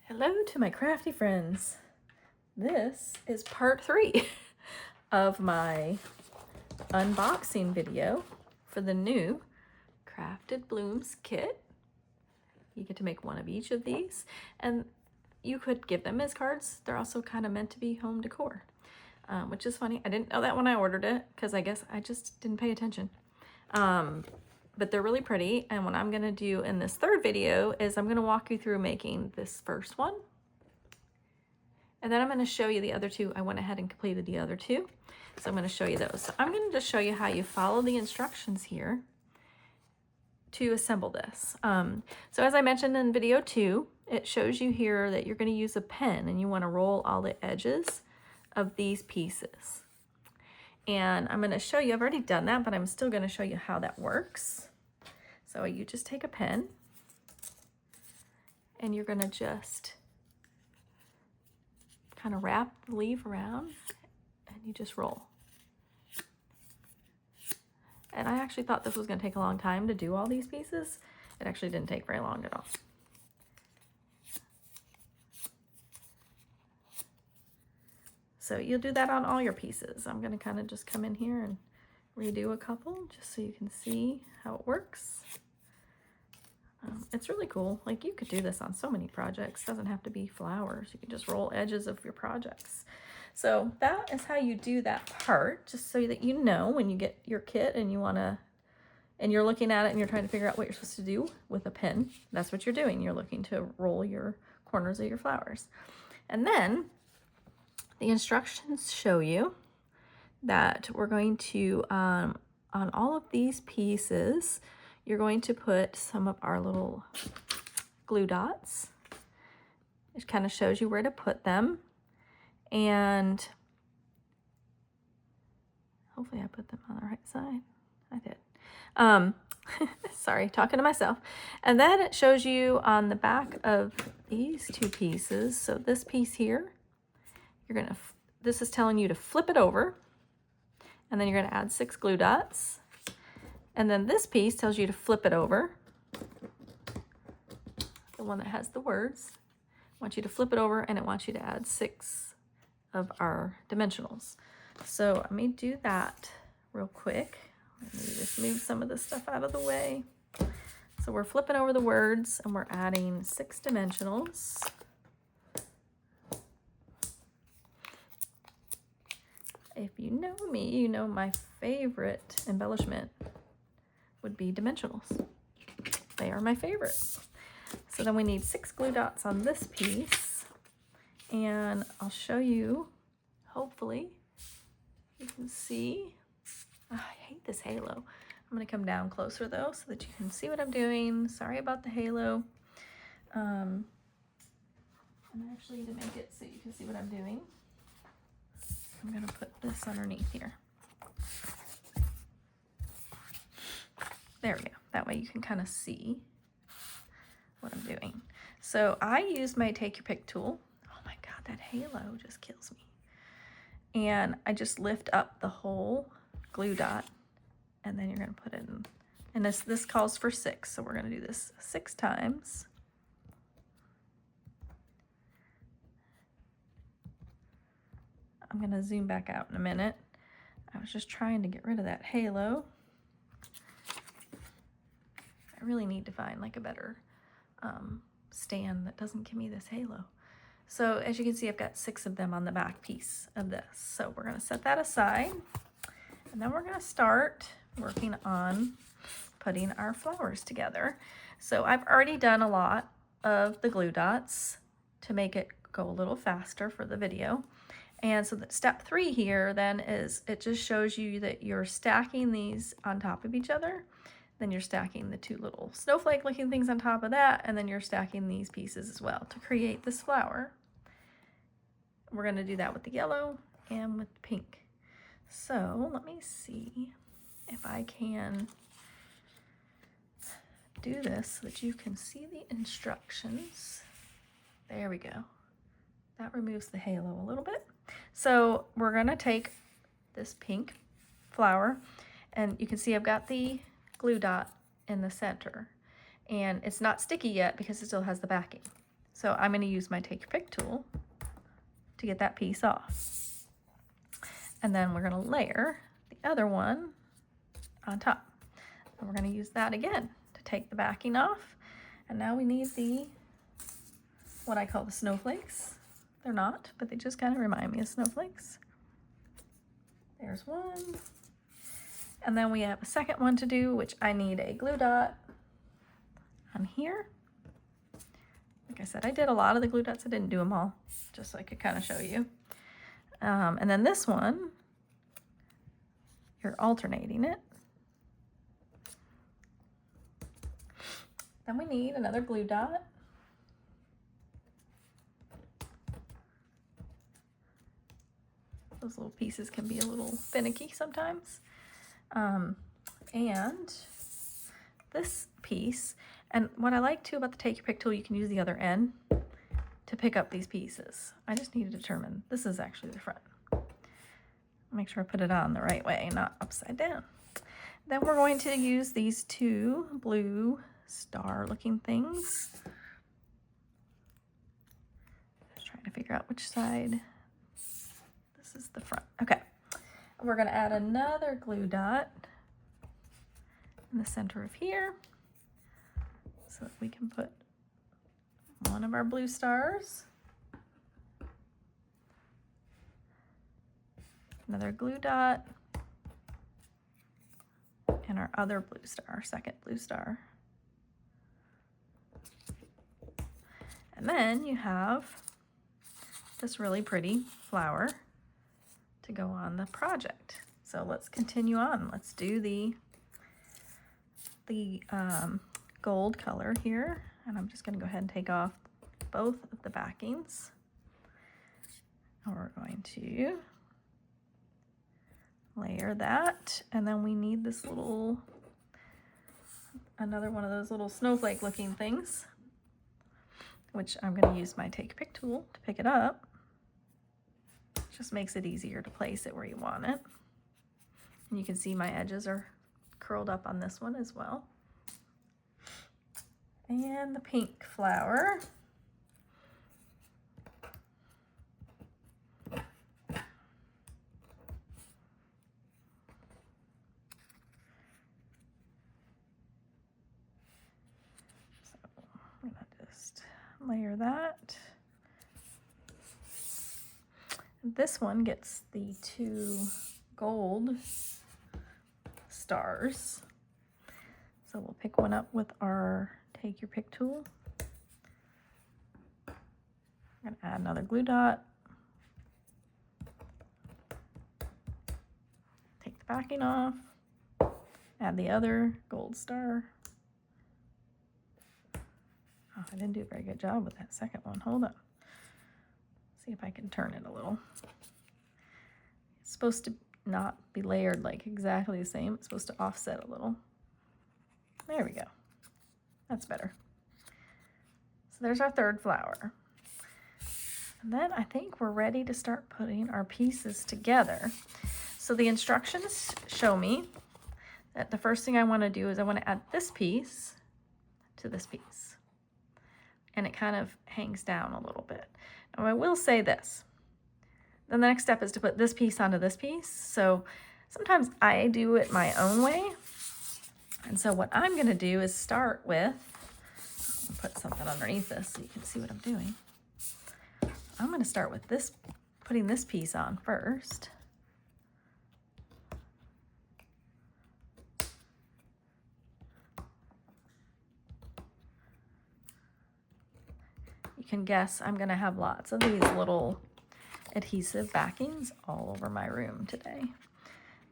Hello to my crafty friends. This is part 3 of my unboxing video for the new Crafted Blooms kit. You get to make one of each of these, and you could give them as cards. They're also kind of meant to be home decor, which is funny. I didn't know that when I ordered it because I guess I just didn't pay attention. But they're really pretty, and what I'm going to do in this third video is I'm going to walk you through making this first one. And then I'm going to show you the other two. I went ahead and completed the other two. So I'm going to show you those. So I'm going to just show you how you follow the instructions here to assemble this. So as I mentioned in video 2, it shows you here that you're going to use a pen and you want to roll all the edges of these pieces. And I'm going to show you, I've already done that, but I'm still going to show you how that works. So you just take a pen and you're going to just kind of wrap the leaf around and you just roll. And I actually thought this was going to take a long time to do all these pieces. It actually didn't take very long at all. So you'll do that on all your pieces. I'm going to kind of just come in here and redo a couple just so you can see how it works. It's really cool. Like, you could do this on so many projects. It doesn't have to be flowers. You can just roll edges of your projects. So that is how you do that part, just so that you know when you get your kit and you want to, and you're looking at it and you're trying to figure out what you're supposed to do with a pen. That's what you're doing. You're looking to roll your corners of your flowers. And then the instructions show you that we're going to, on all of these pieces, you're going to put some of our little glue dots. It kind of shows you where to put them. And hopefully I put them on the right side. I did. Sorry, talking to myself. And then it shows you on the back of these two pieces. So this piece here, you're going to, this is telling you to flip it over. And then you're going to add 6 glue dots. And then this piece tells you to flip it over. The one that has the words. I want you to flip it over, and it wants you to add 6 of our dimensionals. So let me do that real quick. Let me just move some of this stuff out of the way. So we're flipping over the words and we're adding 6 dimensionals. If you know me, you know my favorite embellishment would be dimensionals. They are my favorite. So then we need 6 glue dots on this piece, and I'll show you, hopefully you can see. Oh, I hate this halo. I'm gonna come down closer though so that you can see what I'm doing. Sorry about the halo. And actually, to make it so you can see what I'm doing, I'm gonna put this underneath here. There we go. That way you can kind of see what I'm doing. So I use my Take Your Pick tool. Oh my God, that halo just kills me. And I just lift up the whole glue dot, and then you're gonna put it in. And this calls for 6, so we're gonna do this 6 times. I'm gonna zoom back out in a minute. I was just trying to get rid of that halo. I really need to find like a better stand that doesn't give me this halo. So as you can see, I've got 6 of them on the back piece of this. So we're going to set that aside, and then we're going to start working on putting our flowers together. So I've already done a lot of the glue dots to make it go a little faster for the video. And so that step 3 here then is, it just shows you that you're stacking these on top of each other. Then you're stacking the 2 little snowflake looking things on top of that, and then you're stacking these pieces as well to create this flower. We're going to do that with the yellow and with the pink. So let me see if I can do this so that you can see the instructions. There we go. That removes the halo a little bit. So we're going to take this pink flower, and you can see I've got the glue dot in the center, and it's not sticky yet because it still has the backing. So I'm going to use my Take Your Pick tool to get that piece off. And then we're going to layer the other one on top. And we're going to use that again to take the backing off. And now we need what I call the snowflakes. They're not, but they just kind of remind me of snowflakes. There's one. And then we have a second one to do, which I need a glue dot on here. Like I said, I did a lot of the glue dots. I didn't do them all, just so I could kind of show you. And then this one, you're alternating it. Then we need another glue dot. Those little pieces can be a little finicky sometimes. And this piece, and what I like too about the Take Your Pick tool, you can use the other end to pick up these pieces. I just need to determine, this is actually the front. Make sure I put it on the right way, not upside down. Then we're going to use these two blue star looking things. Just trying to figure out which side. This is the front. Okay. We're going to add another glue dot in the center of here so that we can put one of our blue stars. Another glue dot. And our other blue star, our second blue star. And then you have this really pretty flower to go on the project. So let's continue on. Let's do the gold color here. And I'm just going to go ahead and take off both of the backings. And we're going to layer that. And then we need this another one of those little snowflake looking things, which I'm going to use my Take Pick tool to pick it up. Just makes it easier to place it where you want it. And you can see my edges are curled up on this one as well. And the pink flower. So I'm going to just layer that. This one gets the two gold stars. So we'll pick one up with our Take Your Pick tool. I'm going to add another glue dot. Take the backing off. Add the other gold star. Oh, I didn't do a very good job with that second one. Hold on. See if I can turn it a little. It's supposed to not be layered like exactly the same. It's supposed to offset a little. There we go. That's better. So there's our third flower. And then I think we're ready to start putting our pieces together. So the instructions show me that the first thing I want to do is I want to add this piece to this piece. And it kind of hangs down a little bit. Now I will say this. Then the next step is to put this piece onto this piece. So sometimes I do it my own way. And so what I'm going to do is start with, I'll put something underneath this so you can see what I'm doing. I'm going to start with this, putting this piece on first. You can guess I'm going to have lots of these little adhesive backings all over my room today.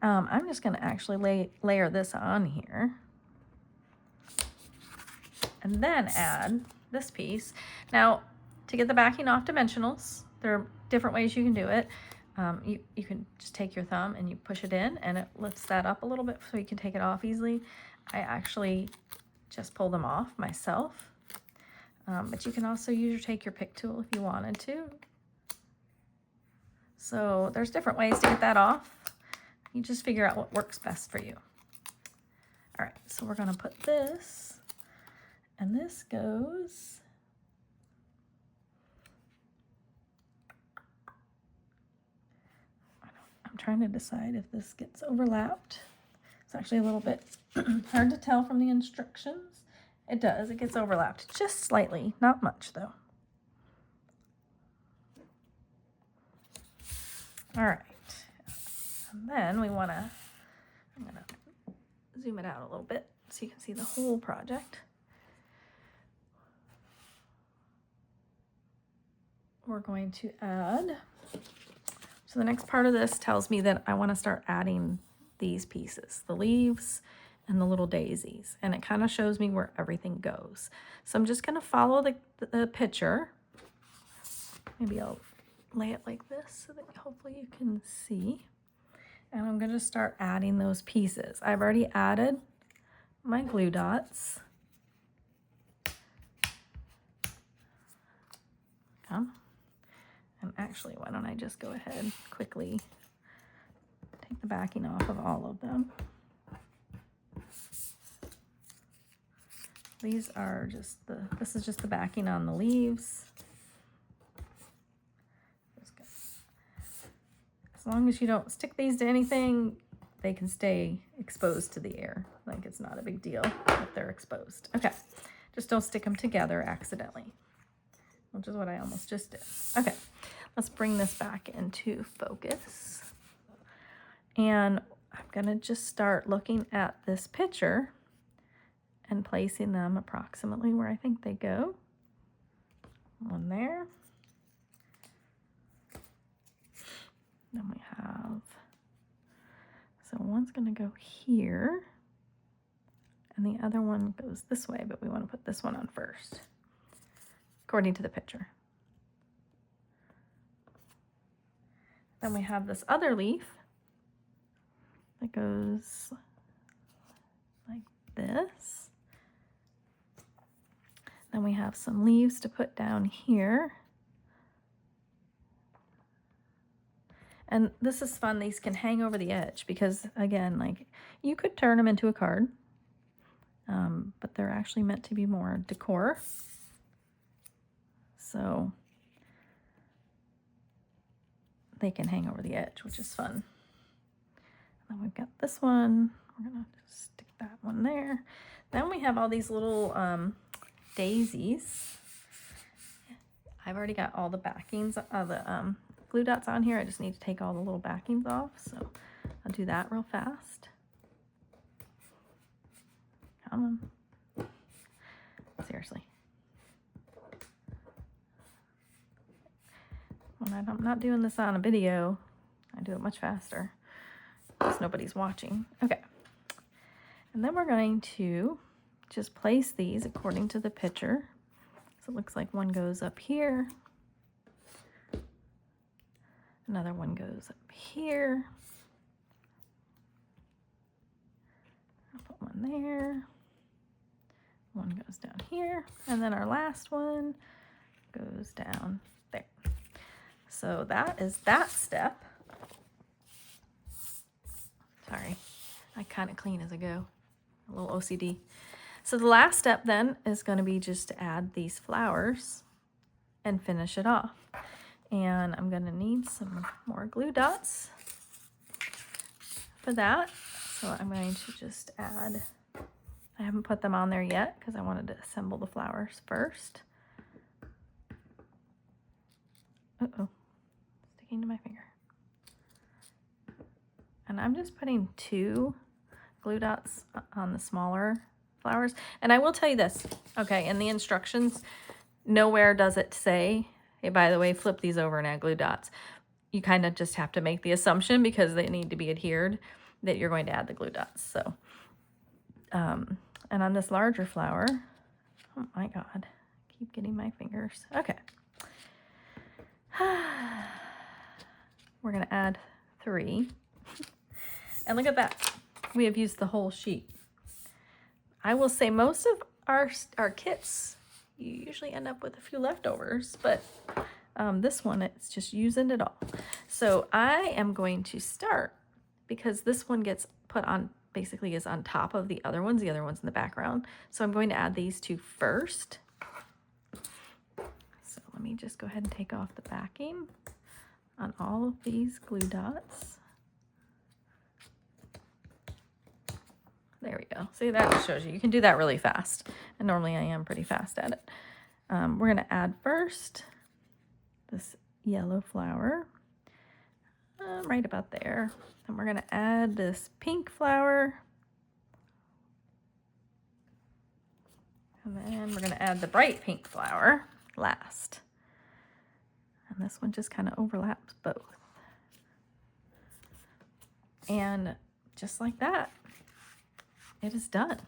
I'm just going to actually layer this on here and then add this piece. Now, to get the backing off dimensionals, there are different ways you can do it. You can just take your thumb and you push it in and it lifts that up a little bit so you can take it off easily. I actually just pull them off myself. But you can also use your Take Your Pick tool if you wanted to. So there's different ways to get that off. You just figure out what works best for you. All right, so we're gonna put this, and this goes I'm trying to decide if this gets overlapped. It's actually a little bit hard to tell from the instructions. It does, it gets overlapped just slightly, not much though. All right, and then we wanna, I'm gonna zoom it out a little bit so you can see the whole project. We're going to add, so the next part of this tells me that I want to start adding these pieces, the leaves and the little daisies, and it kind of shows me where everything goes. So I'm just going to follow the picture. Maybe I'll lay it like this so that hopefully you can see. And I'm going to start adding those pieces. I've already added my glue dots. And actually, why don't I just go ahead quickly, take the backing off of all of them. These are just this is just the backing on the leaves. As long as you don't stick these to anything, they can stay exposed to the air. Like, it's not a big deal if they're exposed. Okay, just don't stick them together accidentally, which is what I almost just did. Okay, let's bring this back into focus. And I'm gonna just start looking at this picture and placing them approximately where I think they go. One there. Then we have, so one's gonna go here and the other one goes this way, but we wanna put this one on first, according to the picture. Then we have this other leaf that goes like this. Then we have some leaves to put down here. And this is fun, these can hang over the edge because, again, like, you could turn them into a card, but they're actually meant to be more decor. So they can hang over the edge, which is fun. And then we've got this one. We're gonna just stick that one there. Then we have all these little daisies. I've already got all the backings of the glue dots on here. I just need to take all the little backings off, so I'll do that real fast. Come on. Seriously. When I'm not doing this on a video, I do it much faster because nobody's watching. Okay. And then we're going to just place these according to the picture. So it looks like one goes up here. Another one goes up here. I'll put one there. One goes down here. And then our last one goes down there. So that is that step. Sorry, I kind of clean as I go. A little OCD. So the last step then is going to be just to add these flowers and finish it off. And I'm going to need some more glue dots for that. So I'm going to just add, I haven't put them on there yet because I wanted to assemble the flowers first. Uh-oh, sticking to my finger. And I'm just putting 2 glue dots on the smaller flowers. And I will tell you this, okay, in the instructions, nowhere does it say, hey, by the way, flip these over and add glue dots. You kind of just have to make the assumption because they need to be adhered that you're going to add the glue dots. So, and on this larger flower, oh my God, I keep getting my fingers. Okay. We're gonna add 3. And look at that. We have used the whole sheet. I will say most of our kits, you usually end up with a few leftovers, but this one, it's just using it all. So I am going to start, because this one gets put on, basically is on top of the other ones in the background. So I'm going to add these 2 first. So let me just go ahead and take off the backing on all of these glue dots. go. See, that just shows you. You can do that really fast. And normally I am pretty fast at it. We're going to add first this yellow flower. Right about there. And we're going to add this pink flower. And then we're going to add the bright pink flower last. And this one just kind of overlaps both. And just like that, it is done.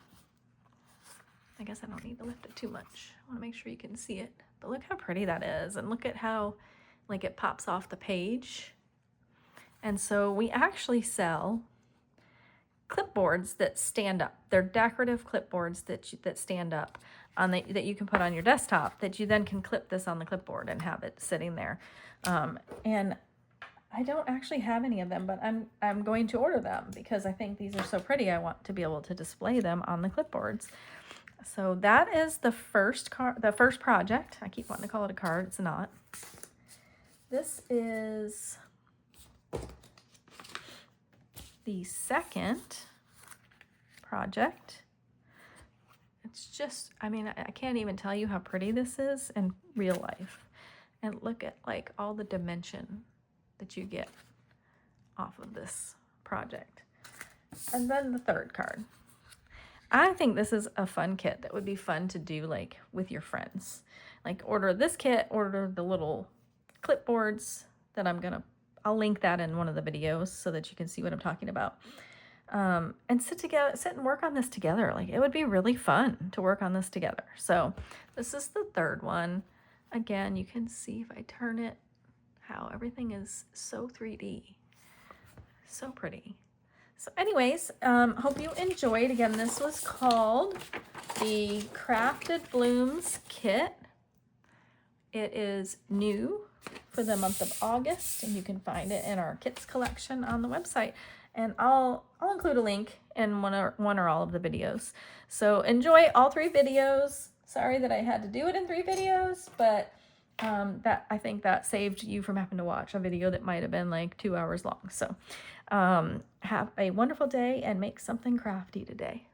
I guess I don't need to lift it too much. I want to make sure you can see it. But look how pretty that is. And look at how like it pops off the page. And so we actually sell clipboards that stand up. They're decorative clipboards that stand up on that you can put on your desktop, that you then can clip this on the clipboard and have it sitting there. And I don't actually have any of them, but I'm going to order them because I think these are so pretty. I want to be able to display them on the clipboards. So that is the first project. I keep wanting to call it a card. It's not. This is the second project. It's just, I mean, I can't even tell you how pretty this is in real life. And look at like all the dimension that you get off of this project. And then the third card. I think this is a fun kit that would be fun to do like with your friends. Like order this kit, order the little clipboards that I'll link that in one of the videos so that you can see what I'm talking about. And sit and work on this together. Like it would be really fun to work on this together. So this is the third one. Again, you can see if I turn it, how everything is so 3D. So pretty. So anyways, hope you enjoyed. Again, this was called the Crafted Blooms Kit. It is new for the month of August, and you can find it in our kits collection on the website. And I'll include a link in one or all of the videos. So enjoy all 3 videos. Sorry that I had to do it in 3 videos, but I think that saved you from having to watch a video that might have been like 2 hours long. So have a wonderful day and make something crafty today.